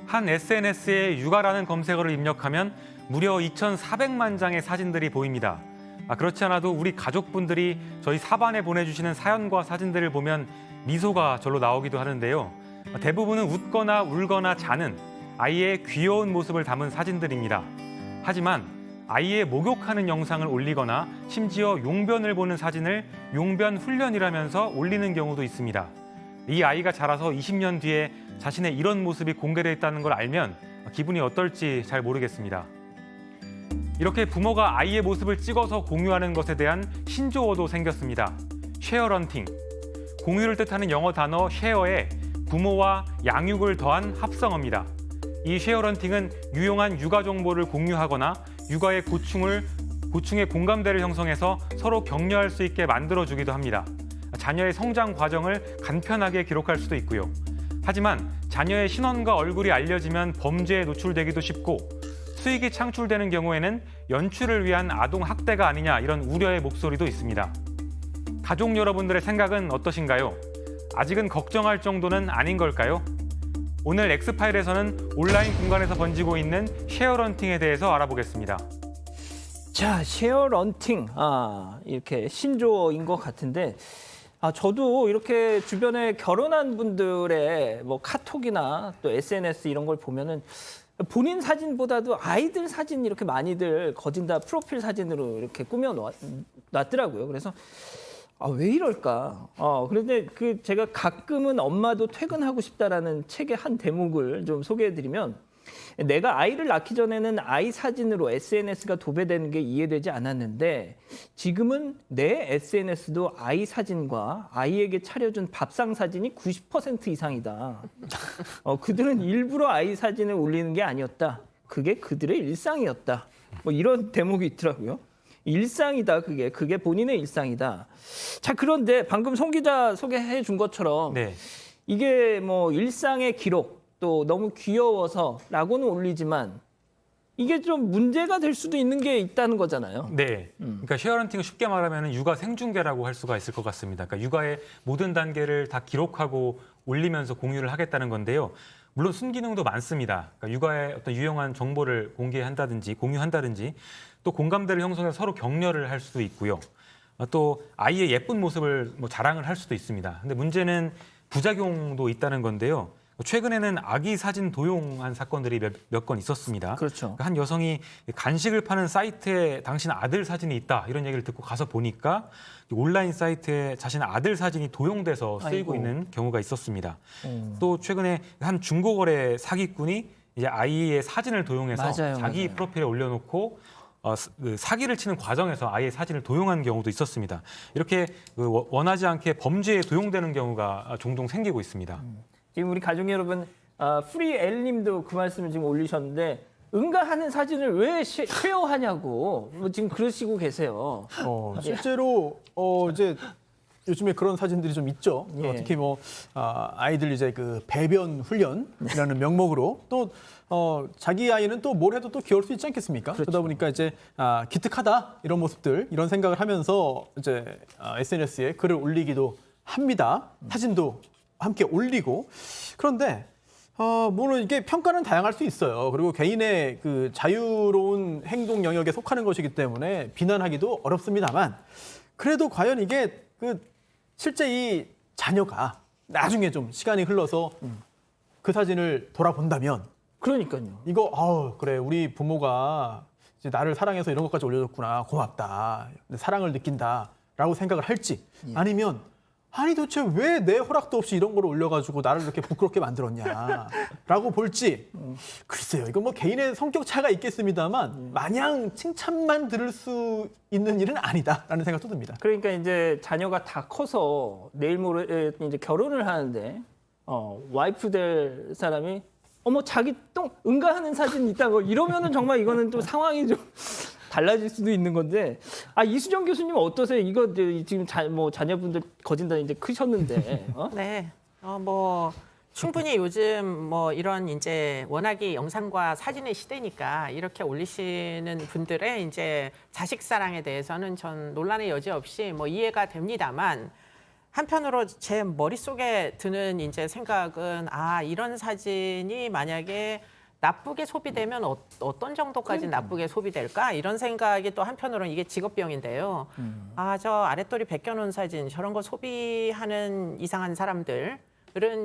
한 SNS에 육아라는 검색어를 입력하면 무려 2,400만 장의 사진들이 보입니다. 그렇지 않아도 우리 가족분들이 저희 사반에 보내주시는 사연과 사진들을 보면 미소가 절로 나오기도 하는데요. 대부분은 웃거나 울거나 자는 아이의 귀여운 모습을 담은 사진들입니다. 하지만 아이의 목욕하는 영상을 올리거나 심지어 용변을 보는 사진을 용변 훈련이라면서 올리는 경우도 있습니다. 이 아이가 자라서 20년 뒤에 자신의 이런 모습이 공개되어 있다는 걸 알면 기분이 어떨지 잘 모르겠습니다. 이렇게 부모가 아이의 모습을 찍어서 공유하는 것에 대한 신조어도 생겼습니다. 쉐어런팅. 공유를 뜻하는 영어 단어 쉐어에 부모와 양육을 더한 합성어입니다. 이 쉐어런팅은 유용한 육아 정보를 공유하거나 육아의 고충의 공감대를 형성해서 서로 격려할 수 있게 만들어주기도 합니다. 자녀의 성장 과정을 간편하게 기록할 수도 있고요. 하지만 자녀의 신원과 얼굴이 알려지면 범죄에 노출되기도 쉽고 수익이 창출되는 경우에는 연출을 위한 아동 학대가 아니냐 이런 우려의 목소리도 있습니다. 가족 여러분들의 생각은 어떠신가요? 아직은 걱정할 정도는 아닌 걸까요? 오늘 엑스파일에서는 온라인 공간에서 번지고 있는 쉐어런팅에 대해서 알아보겠습니다. 자, 쉐어런팅. 이렇게 신조어인 것 같은데 저도 이렇게 주변에 결혼한 분들의 뭐 카톡이나 또 SNS 이런 걸 보면은 본인 사진보다도 아이들 사진 이렇게 많이들 거진다 프로필 사진으로 이렇게 꾸며 놨더라고요. 그래서 왜 이럴까? 그런데 제가 가끔은 엄마도 퇴근하고 싶다라는 책의 한 대목을 좀 소개해드리면 내가 아이를 낳기 전에는 아이 사진으로 SNS가 도배되는 게 이해되지 않았는데 지금은 내 SNS도 아이 사진과 아이에게 차려준 밥상 사진이 90% 이상이다. 그들은 일부러 아이 사진을 올리는 게 아니었다. 그게 그들의 일상이었다. 뭐 이런 대목이 있더라고요. 일상이다. 그게 본인의 일상이다. 자, 그런데 방금 송 기자 소개해 준 것처럼 네. 이게 뭐 일상의 기록 또 너무 귀여워서라고는 올리지만 이게 좀 문제가 될 수도 있는 게 있다는 거잖아요. 네. 그러니까 쉐어런팅은 쉽게 말하면 육아 생중계라고 할 수가 있을 것 같습니다. 그러니까 육아의 모든 단계를 다 기록하고 올리면서 공유를 하겠다는 건데요. 물론 순기능도 많습니다. 그러니까 육아의 어떤 유용한 정보를 공개한다든지 공유한다든지 또 공감대를 형성해서 서로 격려를 할 수도 있고요. 또 아이의 예쁜 모습을 자랑을 할 수도 있습니다. 근데 문제는 부작용도 있다는 건데요. 최근에는 아기 사진 도용한 사건들이 몇 건 있었습니다. 그렇죠. 한 여성이 간식을 파는 사이트에 당신 아들 사진이 있다 이런 얘기를 듣고 가서 보니까 온라인 사이트에 자신의 아들 사진이 도용돼서 쓰이고 있는 경우가 있었습니다. 또 최근에 한 중고거래 사기꾼이 이제 아이의 사진을 도용해서 자기 프로필에 올려놓고 사기를 치는 과정에서 아이의 사진을 도용한 경우도 있었습니다. 이렇게 원하지 않게 범죄에 도용되는 경우가 종종 생기고 있습니다. 지금 우리 가족 여러분, 프리엘님도 그 말씀을 지금 올리셨는데 응가하는 사진을 왜 쉐어하냐고 지금 그러시고 계세요. 실제로 이제 요즘에 그런 사진들이 좀 있죠. 예. 특히 아이들 이제 그 배변 훈련이라는 명목으로 또 자기 아이는 또 뭘 해도 또 귀여울 수 있지 않겠습니까? 그렇죠. 그러다 보니까 이제 기특하다 이런 모습들 이런 생각을 하면서 이제 SNS에 글을 올리기도 합니다. 사진도 함께 올리고 그런데 물론 이게 평가는 다양할 수 있어요. 그리고 개인의 그 자유로운 행동 영역에 속하는 것이기 때문에 비난하기도 어렵습니다만 그래도 과연 이게 실제 이 자녀가 나중에 좀 시간이 흘러서 그 사진을 돌아본다면 그러니까요. 이거 그래 우리 부모가 이제 나를 사랑해서 이런 것까지 올려줬구나 고맙다 사랑을 느낀다라고 생각을 할지 아니면 아니 도대체 왜 내 허락도 없이 이런 걸 올려가지고 나를 이렇게 부끄럽게 만들었냐라고 볼지 글쎄요. 이건 개인의 성격 차이가 있겠습니다만 마냥 칭찬만 들을 수 있는 일은 아니다라는 생각도 듭니다. 그러니까 이제 자녀가 다 커서 내일 모레 이제 결혼을 하는데 와이프 될 사람이 자기 똥 응가하는 사진 있다고 이러면은 정말 이거는 또 상황이 좀 달라질 수도 있는 건데 이수정 교수님 어떠세요? 이거 지금 자녀분들 거진다 이제 크셨는데 네, 충분히 요즘 이런 이제 워낙에 영상과 사진의 시대니까 이렇게 올리시는 분들의 이제 자식 사랑에 대해서는 전 논란의 여지 없이 이해가 됩니다만 한편으로 제 머릿속에 드는 이제 생각은 이런 사진이 만약에 나쁘게 소비되면 어떤 정도까지 나쁘게 소비될까? 이런 생각이 또 한편으로는 이게 직업병인데요. 저 아랫도리 벗겨놓은 사진 저런 거 소비하는 이상한 사람들은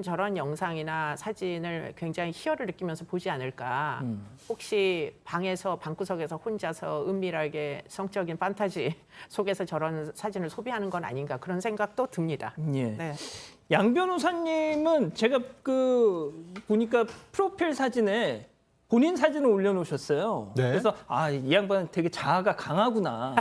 저런 영상이나 사진을 굉장히 희열을 느끼면서 보지 않을까. 혹시 방구석에서 혼자서 은밀하게 성적인 판타지 속에서 저런 사진을 소비하는 건 아닌가 그런 생각도 듭니다. 예. 네. 양 변호사님은 제가 보니까 프로필 사진에 본인 사진을 올려놓으셨어요. 네. 그래서 이 양반은 되게 자아가 강하구나.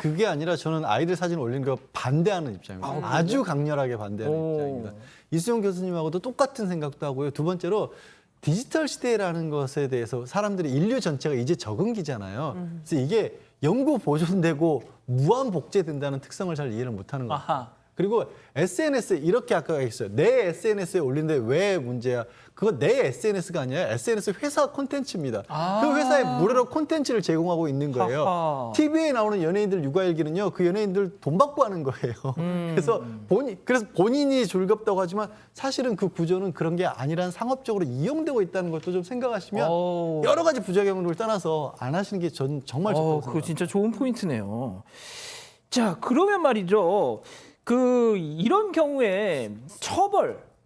그게 아니라 저는 아이들 사진 올리는 거 반대하는 입장입니다. 아주 강렬하게 반대하는 오. 입장입니다. 이수영 교수님하고도 똑같은 생각도 하고요. 두 번째로 디지털 시대라는 것에 대해서 사람들이 인류 전체가 이제 적응기잖아요. 그래서 이게 영구 보존되고 무한 복제된다는 특성을 잘 이해를 못하는 것 같아요. 아하. 그리고 SNS 이렇게 아까 했어요. 내 SNS에 올린데 왜 문제야? 그거 내 SNS가 아니라 SNS 회사 콘텐츠입니다. 그 회사에 무료로 콘텐츠를 제공하고 있는 거예요. 하하. TV에 나오는 연예인들 육아일기는요. 그 연예인들 돈 받고 하는 거예요. 그래서 본인이 즐겁다고 하지만 사실은 그 구조는 그런 게 아니란 상업적으로 이용되고 있다는 것도 좀 생각하시면 여러 가지 부작용을 떠나서 안 하시는 게 전 정말 좋다고 그거 생각합니다. 진짜 좋은 포인트네요. 자, 그러면 말이죠. 이런 경우에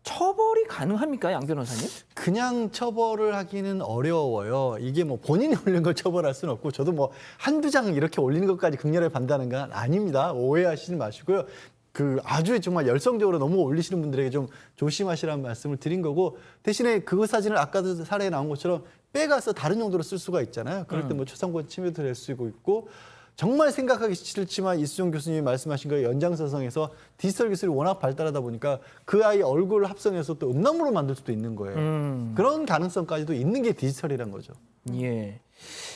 처벌이 가능합니까, 양 변호사님? 그냥 처벌을 하기는 어려워요. 이게 뭐 본인이 올린 걸 처벌할 수는 없고 저도 뭐 한두 장 이렇게 올리는 것까지 극렬하게 반대하는 건 아닙니다. 오해하시지 마시고요. 아주 정말 열성적으로 너무 올리시는 분들에게 좀 조심하시라는 말씀을 드린 거고 대신에 그 사진을 아까도 사례에 나온 것처럼 빼가서 다른 용도로 쓸 수가 있잖아요. 그럴 때 뭐 초상권 침해도 될 수 있고 정말 생각하기 싫지만 이수정 교수님이 말씀하신 거에 연장선상에서 디지털 기술이 워낙 발달하다 보니까 그 아이 얼굴 합성해서 또 음란물로 만들 수도 있는 거예요. 그런 가능성까지도 있는 게 디지털이란 거죠. 예.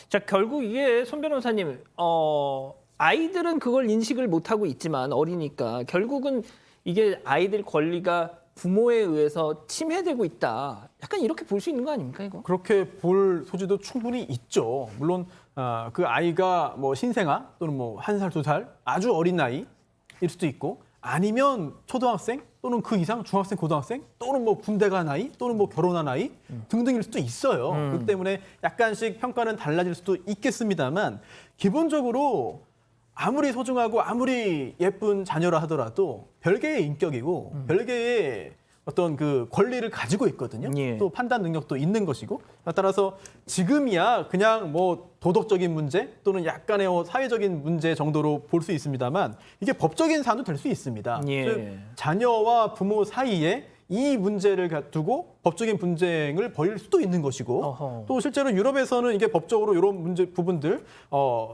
자, 결국 이게 손 변호사님, 아이들은 그걸 인식을 못하고 있지만 어리니까 결국은 이게 아이들 권리가 부모에 의해서 침해되고 있다. 약간 이렇게 볼 수 있는 거 아닙니까, 이거? 그렇게 볼 소지도 충분히 있죠. 물론 그 아이가 뭐 신생아 또는 뭐 1살, 2살 아주 어린 나이일 수도 있고 아니면 초등학생 또는 그 이상 중학생, 고등학생 또는 뭐 군대 간 아이 또는 뭐 결혼한 아이 등등일 수도 있어요. 그렇기 때문에 약간씩 평가는 달라질 수도 있겠습니다만 기본적으로 아무리 소중하고 아무리 예쁜 자녀라 하더라도 별개의 인격이고 별개의 어떤 그 권리를 가지고 있거든요. 예. 또 판단 능력도 있는 것이고 따라서 지금이야 그냥 뭐 도덕적인 문제 또는 약간의 사회적인 문제 정도로 볼 수 있습니다만 이게 법적인 사안도 될 수 있습니다. 예. 즉 자녀와 부모 사이에 이 문제를 두고 법적인 분쟁을 벌일 수도 있는 것이고 어허. 또 실제로 유럽에서는 이게 법적으로 이런 문제 부분들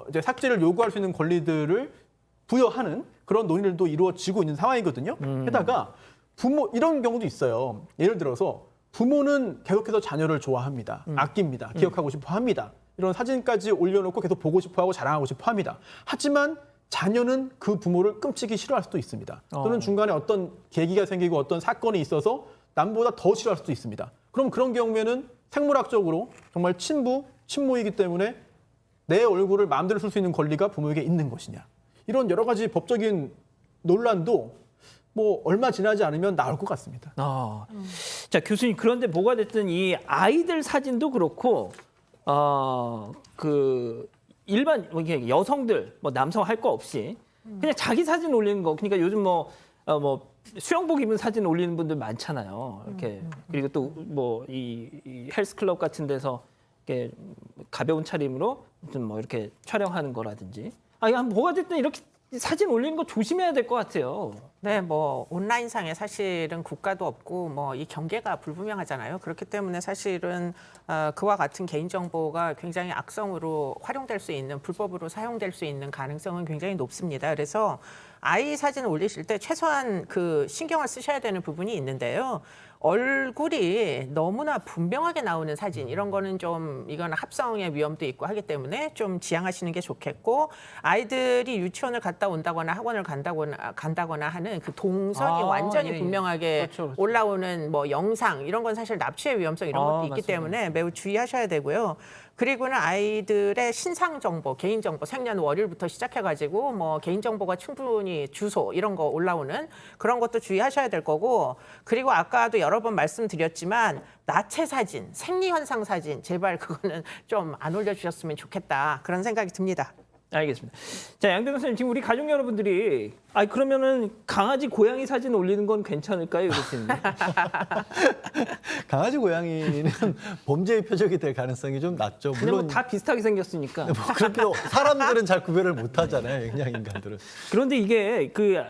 이제 삭제를 요구할 수 있는 권리들을 부여하는 그런 논의들도 이루어지고 있는 상황이거든요. 게다가 부모 이런 경우도 있어요. 예를 들어서 부모는 계속해서 자녀를 좋아합니다. 아낍니다. 기억하고 싶어 합니다. 이런 사진까지 올려놓고 계속 보고 싶어하고 자랑하고 싶어 합니다. 하지만 자녀는 그 부모를 끔찍이 싫어할 수도 있습니다. 또는 중간에 어떤 계기가 생기고 어떤 사건이 있어서 남보다 더 싫어할 수도 있습니다. 그럼 그런 경우에는 생물학적으로 정말 친모이기 때문에 내 얼굴을 마음대로 쓸 수 있는 권리가 부모에게 있는 것이냐. 이런 여러 가지 법적인 논란도 뭐 얼마 지나지 않으면 나올 것 같습니다. 자, 교수님, 그런데 뭐가 됐든 이 아이들 사진도 그렇고 일반 이게 여성들 뭐 남성 할 거 없이 그냥 자기 사진 올리는 거. 그러니까 요즘 뭐 수영복 입은 사진 올리는 분들 많잖아요. 이렇게 그리고 또 뭐 이 헬스클럽 같은 데서 이렇게 가벼운 차림으로 무슨 뭐 이렇게 촬영하는 거라든지. 뭐가 됐든 이렇게 사진 올리는 거 조심해야 될 것 같아요. 네, 뭐 온라인상에 사실은 국가도 없고 뭐 이 경계가 불분명하잖아요. 그렇기 때문에 사실은 그와 같은 개인정보가 굉장히 악성으로 활용될 수 있는 불법으로 사용될 수 있는 가능성은 굉장히 높습니다. 그래서 아이 사진을 올리실 때 최소한 신경을 쓰셔야 되는 부분이 있는데요. 얼굴이 너무나 분명하게 나오는 사진 이런 거는 좀 이건 합성의 위험도 있고 하기 때문에 좀 지양하시는 게 좋겠고 아이들이 유치원을 갔다 온다거나 학원을 간다거나 하는 올라오는 그 동선이 아, 완전히 예, 예. 분명하게 그렇죠, 그렇죠. 올라오는 뭐 영상 이런 건 사실 납치의 위험성 이런 것도 있기 맞습니다. 때문에 매우 주의하셔야 되고요. 그리고는 아이들의 신상 정보, 개인 정보, 생년월일부터 시작해가지고 뭐 개인 정보가 충분히 주소 이런 거 올라오는 그런 것도 주의하셔야 될 거고, 그리고 아까도 여러 번 말씀드렸지만 나체 사진, 생리 현상 사진 제발 그거는 좀 안 올려주셨으면 좋겠다 그런 생각이 듭니다. 알겠습니다. 자, 양 변호사님, 지금 우리 가족 여러분들이 그러면은 강아지, 고양이 사진 올리는 건 괜찮을까요? 이렇습니다. 강아지 고양이는 범죄의 표적이 될 가능성이 좀 낮죠. 물론 물론 다 비슷하게 생겼으니까. 뭐 그렇게도 사람들은 잘 구별을 못 하잖아요. 그냥 인간들은. 그런데 이게 그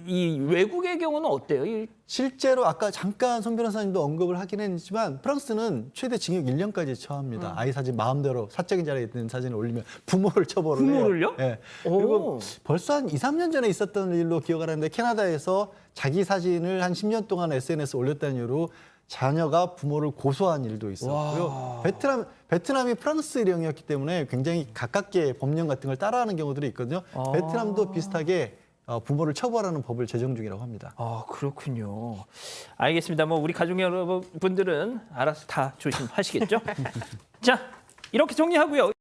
이 외국의 경우는 어때요? 실제로 아까 잠깐 송 변호사님도 언급을 하긴 했지만 프랑스는 최대 징역 1년까지 처합니다. 아이 사진 마음대로 사적인 자리에 있는 사진을 올리면 부모를 처벌을 해요. 부모를요? 예. 오. 그리고 벌써 한 2, 3년 전에 있었던 일로 기억을 하는데 캐나다에서 자기 사진을 한 10년 동안 SNS에 올렸다는 이유로 자녀가 부모를 고소한 일도 있었고요. 베트남이 프랑스 일령이었기 때문에 굉장히 가깝게 법령 같은 걸 따라하는 경우들이 있거든요. 베트남도 비슷하게 부모를 처벌하는 법을 제정 중이라고 합니다. 그렇군요. 알겠습니다. 뭐 우리 가족 여러분들은 알아서 다 조심하시겠죠? 자, 이렇게 정리하고요.